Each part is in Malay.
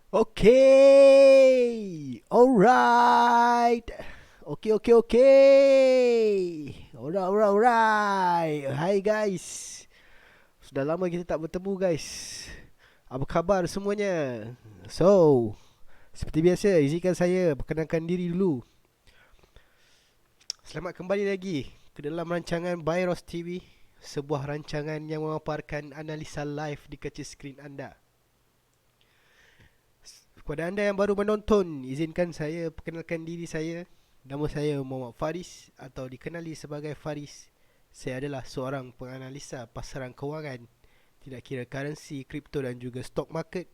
Okay, alright. Okay. Alright. Hai guys. Sudah lama kita tak bertemu guys. Apa khabar semuanya? So, seperti biasa, izinkan saya perkenalkan diri dulu. Selamat kembali lagi ke dalam rancangan Byros TV, sebuah rancangan yang memaparkan analisa live di kecil skrin anda. Kepada anda yang baru menonton, izinkan saya perkenalkan diri saya. Nama saya Muhammad Faris atau dikenali sebagai Faris. Saya adalah seorang penganalisa pasaran kewangan, tidak kira currency, kripto dan juga stock market.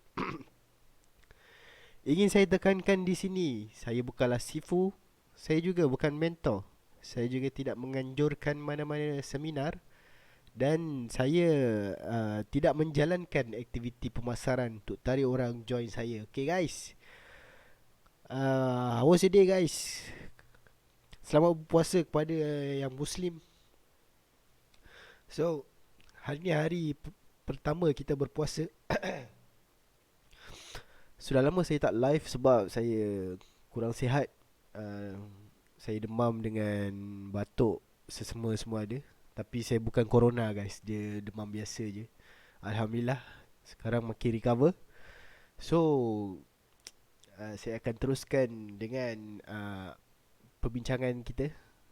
Ingin saya tekankan di sini, saya bukanlah sifu, saya juga bukan mentor. Saya juga tidak menganjurkan mana-mana seminar dan saya tidak menjalankan aktiviti pemasaran untuk tarik orang join saya. Okay guys. How was your day guys? Selamat berpuasa kepada yang Muslim. So, hari ni hari pertama kita berpuasa. Sudah lama saya tak live sebab saya kurang sihat. uh, Saya demam dengan batuk, semua ada. Tapi saya bukan corona guys, dia demam biasa je. Alhamdulillah sekarang makin recover. So, saya akan teruskan dengan perbincangan kita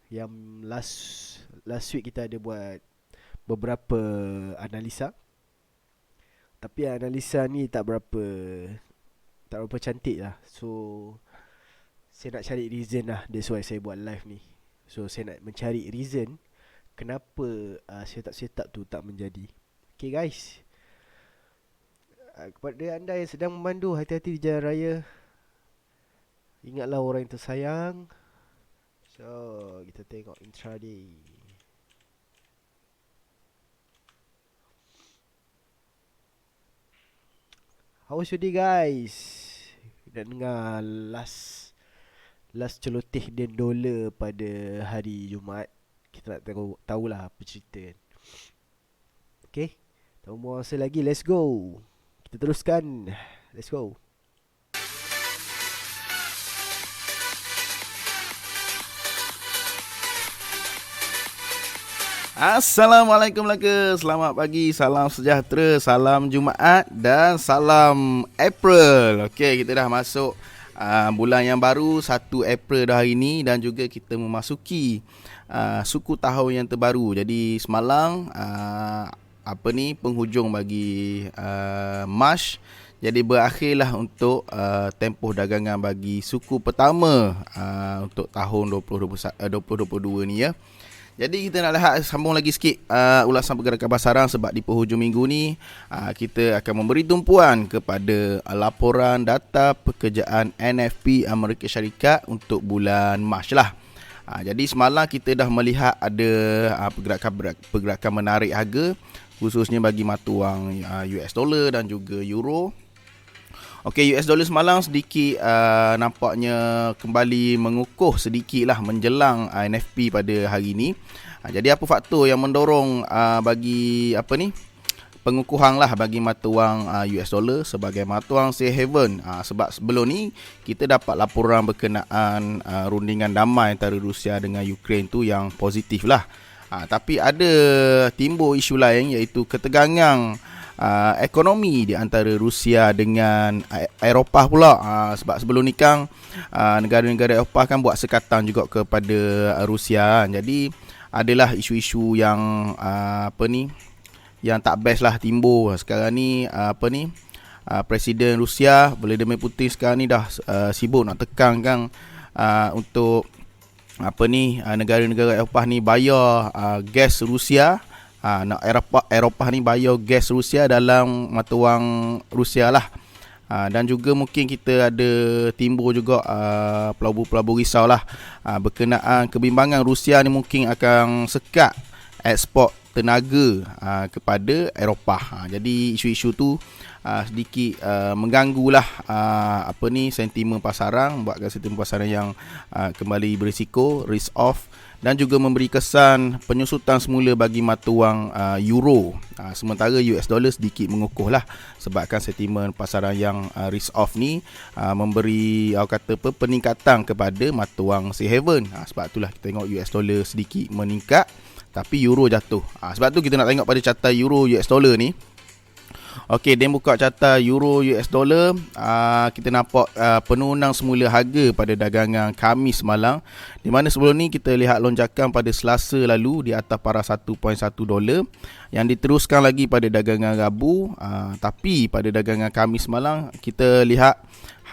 yang last week kita ada buat beberapa analisa. Tapi analisa ni tak berapa cantik lah. So saya nak cari reason lah. That's why saya buat live ni. So saya nak mencari reason kenapa setup tu tak menjadi. Okay guys, kepada anda yang sedang memandu, hati-hati di jalan raya. Ingatlah orang yang tersayang. So kita tengok intraday. How was your day guys? Nak dengar last celoteh dan dolar pada hari Jumaat. Kita nak tahulah apa cerita kan. Okay, tak buang masa lagi, let's go. Kita teruskan. Let's go. Assalamualaikum Melaka. Selamat pagi, salam sejahtera, salam Jumaat dan salam April. Okey, kita dah masuk bulan yang baru, 1 April dah hari ni, dan juga kita memasuki suku tahun yang terbaru. Jadi semalam penghujung bagi March. Jadi berakhirlah untuk tempoh dagangan bagi suku pertama untuk tahun 2022 ni ya. Jadi kita nak lihat sambung lagi sikit ulasan pergerakan pasaran, sebab di penghujung minggu ni kita akan memberi tumpuan kepada laporan data pekerjaan NFP Amerika Syarikat untuk bulan Mac lah. Jadi semalam kita dah melihat ada pergerakan menarik harga, khususnya bagi mata wang US dollar dan juga euro. Okey, US dollar semalam sedikit nampaknya kembali mengukuh sedikit lah menjelang NFP pada hari ini. Jadi apa faktor yang mendorong bagi pengukuhan lah bagi mata wang US dollar sebagai mata wang safe haven? Sebab sebelum ni kita dapat laporan berkenaan rundingan damai antara Rusia dengan Ukraine tu yang positif lah. Tapi ada timbul isu lain, iaitu ketegangan ekonomi di antara Rusia dengan Eropah pula. Sebab sebelum ni kan negara-negara Eropah kan buat sekatan juga kepada Rusia. Jadi adalah isu-isu yang yang tak best lah timbul. Sekarang ni Presiden Rusia Vladimir Putin sekarang ni dah sibuk nak tekankan untuk negara-negara Eropah ni bayar gas Rusia. Nak Eropah ni bayar gas Rusia dalam mata wang Rusia lah. Dan juga mungkin kita ada timbul juga pelabur-pelabur risau lah berkenaan kebimbangan Rusia ni mungkin akan sekat ekspor tenaga kepada Eropah. Jadi isu-isu tu sedikit mengganggulah sentimen pasaran, buatkan sentimen pasaran yang kembali berisiko, risk off, dan juga memberi kesan penyusutan semula bagi mata wang euro. Sementara US dollar sedikit mengukuhlah sebabkan sentimen pasaran yang risk off ni memberi peningkatan kepada mata wang safe haven. Sebab itulah kita tengok US dollar sedikit meningkat tapi euro jatuh. Sebab tu kita nak tengok pada carta euro US dollar ni. Okey, dia buka carta euro US dollar. Kita nampak penurunan semula harga pada dagangan Khamis malam, di mana sebelum ni kita lihat lonjakan pada Selasa lalu di atas paras 1.1 dolar yang diteruskan lagi pada dagangan Rabu. Tapi pada dagangan Khamis malam kita lihat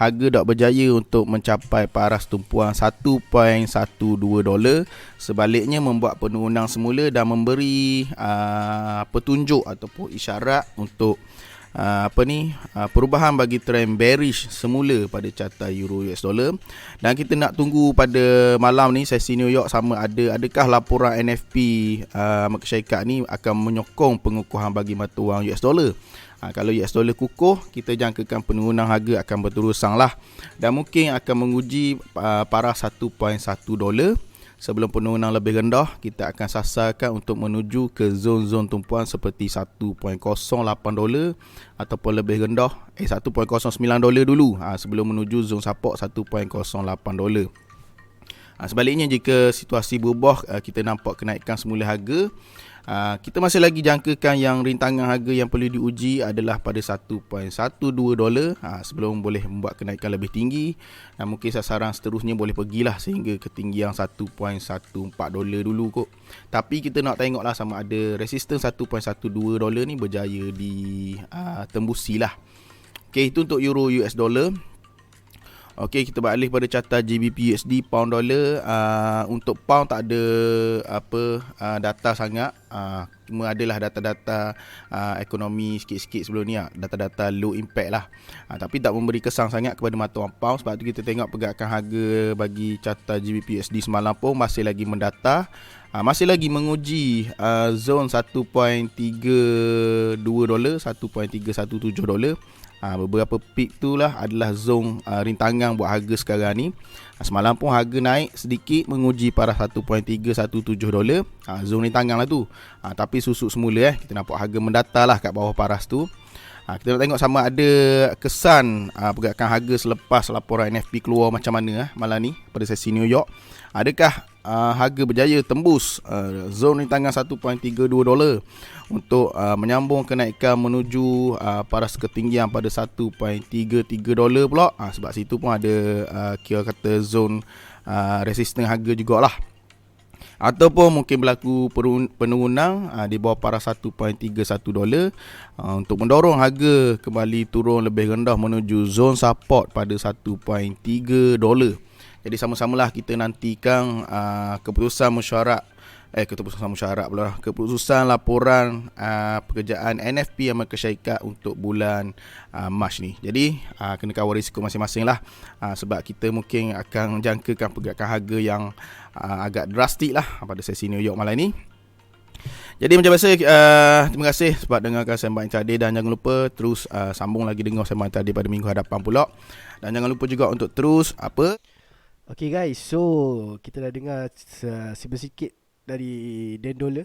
harga dah berjaya untuk mencapai paras tumpuan 1.12 dolar. Sebaliknya membuat penurunan semula dan memberi petunjuk ataupun isyarat untuk perubahan bagi trend bearish semula pada carta euro US dollar. Dan kita nak tunggu pada malam ni sesi New York sama adakah laporan NFP Amerika Syarikat ni akan menyokong pengukuhan bagi mata wang US dollar. Kalau US dollar kukuh, kita jangkakan penurunan harga akan berterusan lah dan mungkin akan menguji paras 1.1 dolar. Sebelum penurunan lebih rendah, kita akan sasarkan untuk menuju ke zon-zon tumpuan seperti 1.08 dolar ataupun lebih rendah 1.09 dolar dulu sebelum menuju zon support 1.08 dolar. Sebaliknya jika situasi berubah, kita nampak kenaikan semula harga, kita masih lagi jangkakan yang rintangan harga yang perlu diuji adalah pada 1.12 dolar sebelum boleh membuat kenaikan lebih tinggi, dan mungkin sasaran seterusnya boleh pergilah sehingga ketinggian 1.14 dolar dulu kot. Tapi kita nak tengoklah sama ada resisten 1.12 dolar ni berjaya ditembusilah. Okey, itu untuk euro US dollar. Okey, kita beralih pada carta GBP USD pound dollar. Untuk pound tak ada data sangat. Cuma adalah data-data ekonomi sikit-sikit sebelum ni, data-data low impact lah. Tapi tak memberi kesan sangat kepada mata wang pound. Sebab tu kita tengok pergerakan harga bagi carta GBP USD semalam pun masih lagi mendata, masih lagi menguji zon 1.32 dolar, 1.317 dolar. Beberapa peak tu lah adalah zon rintangan buat harga sekarang ni. Semalam pun harga naik sedikit menguji paras 1.317 dolar. Zon rintangan lah tu. Tapi susut semula kita nampak harga mendata lah kat bawah paras tu. Kita nak tengok sama ada kesan pergerakan harga selepas laporan NFP keluar macam mana malam ni pada sesi New York. Adakah harga berjaya tembus zon rintangan 1.32 dolar untuk menyambung kenaikan menuju paras ketinggian pada 1.33 dolar pula. Sebab situ pun ada kira kata zon resisten harga jugalah. Ataupun mungkin berlaku penurunan di bawah paras 1.31 dolar untuk mendorong harga kembali turun lebih rendah menuju zon support pada 1.3 dolar. Jadi sama-samalah kita nantikan keputusan laporan pekerjaan NFP Amerika Syarikat untuk bulan Mac ni. Jadi kena kawal risiko masing-masing lah, sebab kita mungkin akan jangkakan pergerakan harga yang agak drastik lah pada sesi New York malam ni. Jadi macam biasa, terima kasih sebab dengarkan Sembang Intraday, dan jangan lupa terus sambung lagi dengar Sembang Intraday pada minggu hadapan pula. Dan jangan lupa juga untuk terus Okay guys, so kita dah dengar sikit dari Dan Dollar.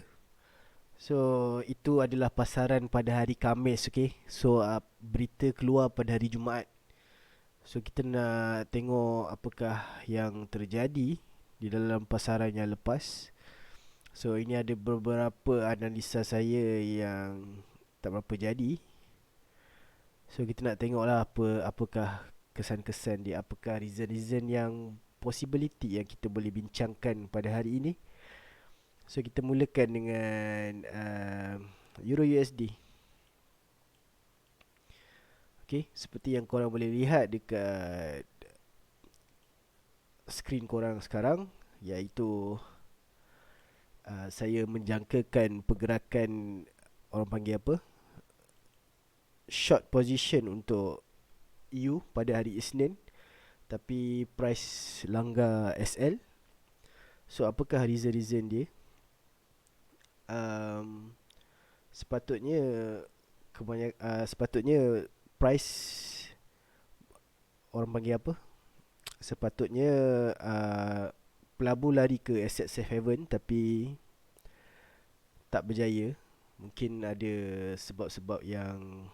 So itu adalah pasaran pada hari Khamis, okay. So berita keluar pada hari Jumaat. So kita nak tengok apakah yang terjadi di dalam pasaran yang lepas. So ini ada beberapa analisa saya yang tak berapa jadi. So kita nak tengoklah apakah kesan-kesan dia, apakah reason-reason yang possibility yang kita boleh bincangkan pada hari ini. So kita mulakan dengan Euro USD. Okay, seperti yang korang boleh lihat dekat skrin korang sekarang, iaitu saya menjangkakan pergerakan, orang panggil apa, short position untuk EU pada hari Isnin, tapi price langgar SL. So apakah reason dia? um, sepatutnya sepatutnya price, orang panggil apa, sepatutnya pelabur lari ke asset safe haven tapi tak berjaya. Mungkin ada sebab-sebab yang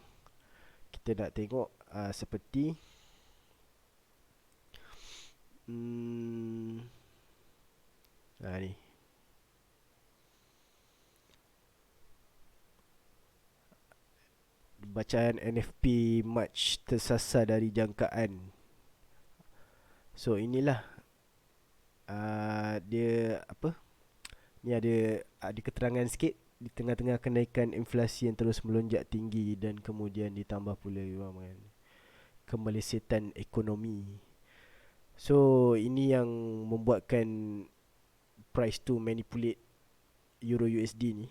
kita nak tengok, seperti ni bacaan NFP March tersasar dari jangkaan. So inilah dia apa, ni ada keterangan sikit. Di tengah-tengah kenaikan inflasi yang terus melonjak tinggi dan kemudian ditambah pula dengan kemelesetan ekonomi. So ini yang membuatkan price to manipulate Euro USD ni.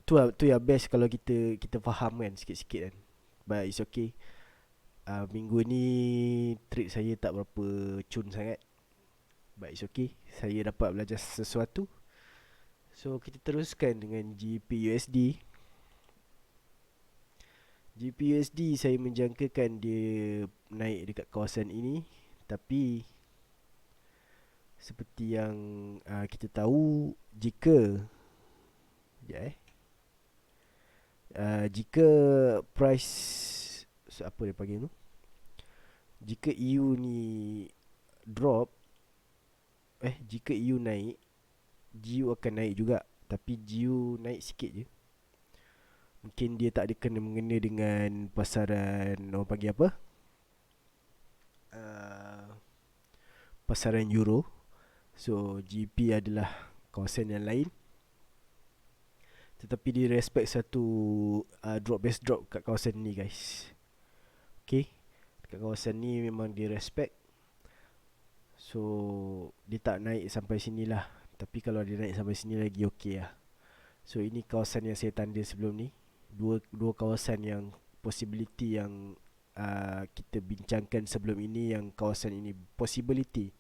Tu ya best kalau kita faham kan sikit-sikit kan. But it's okay. Minggu ni trade saya tak berapa cun sangat. But it's okay, saya dapat belajar sesuatu. So kita teruskan dengan GBP/USD. GBP/USD saya menjangkakan dia naik dekat kawasan ini, tapi seperti yang kita tahu, jika jika price apa dia panggil tu, jika EU ni drop, jika EU naik, GU akan naik juga. Tapi GU naik sikit je. Mungkin dia tak ada kena-mengena dengan pasaran, orang panggil apa, pasaran euro. So GP adalah kawasan yang lain, tetapi dia respect satu drop base drop kat kawasan ni guys. Okay, kat kawasan ni memang dia respect. So dia tak naik sampai sini lah. Tapi kalau dia naik sampai sini lagi okay lah. So ini kawasan yang saya tanda sebelum ni. Dua kawasan yang possibility yang kita bincangkan sebelum ini. Yang kawasan ini possibility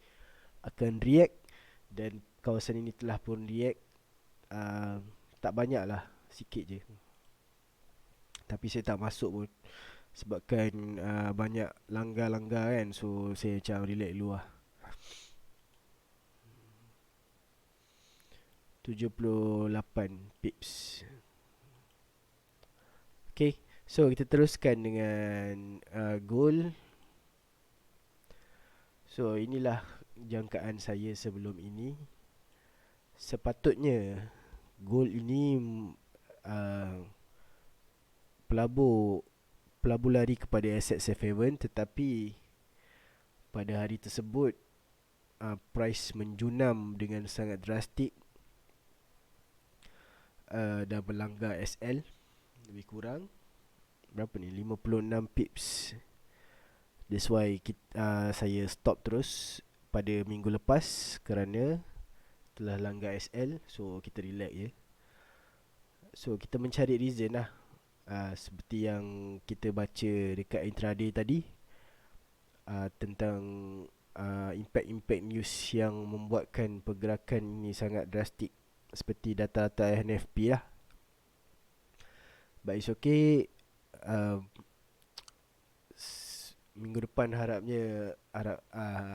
akan react, dan kawasan ini telah pun react. Tak banyak lah, sikit je. Tapi saya tak masuk pun sebabkan banyak langgar-langgar kan. So saya macam relax dulu lah. 78 pips. Okay, so kita teruskan dengan gold. So inilah jangkaan saya sebelum ini. Sepatutnya gold ini pelabur lari kepada asset safe haven, tetapi pada hari tersebut price menjunam dengan sangat drastik dan melanggar SL. Lebih kurang berapa ni, 56 pips. That's why saya stop terus pada minggu lepas kerana telah langgar SL. So kita relax je. So kita mencari reason lah. Seperti yang kita baca dekat intraday tadi, tentang impact news yang membuatkan pergerakan ini sangat drastik, seperti data-data NFP lah. But it's okay. Minggu depan harapnya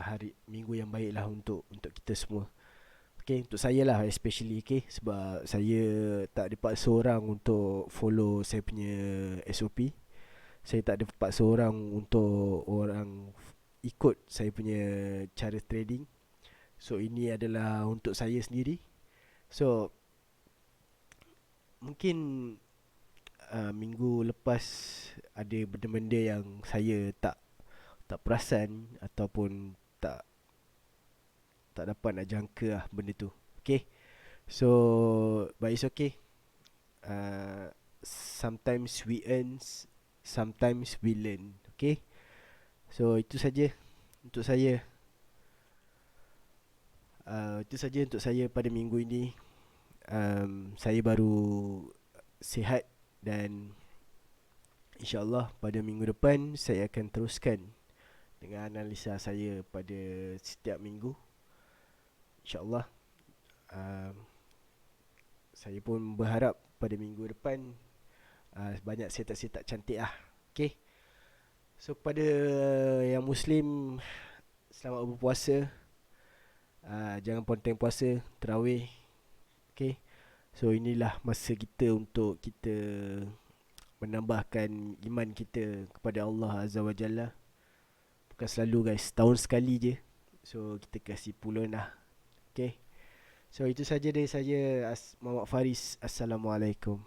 hari minggu yang baik lah untuk kita semua. Okay, untuk saya lah especially, okay, sebab saya tak ada paksa orang untuk follow saya punya SOP. Saya tak ada paksa orang untuk orang ikut saya punya cara trading. So ini adalah untuk saya sendiri. So mungkin minggu lepas ada benda-benda yang saya tak perasan ataupun tak dapat nak jangka lah benda tu. Okay, so but it's okay. Sometimes we earn, sometimes we learn. Okay, so itu saja untuk saya. Itu saja untuk saya pada minggu ini. Saya baru sihat, dan InsyaAllah pada minggu depan saya akan teruskan dengan analisa saya pada setiap minggu, InsyaAllah. Saya pun berharap pada minggu depan banyak setak-setak cantik lah. Okay. So pada yang Muslim, selamat berpuasa. Jangan ponteng puasa, terawih. Okay. So inilah masa kita untuk kita menambahkan iman kita kepada Allah Azza wa Jalla. Bukan selalu guys, tahun sekali je. So kita kasih pulun lah. Okay. So itu saja dari saya, Muhammad Faris. Assalamualaikum.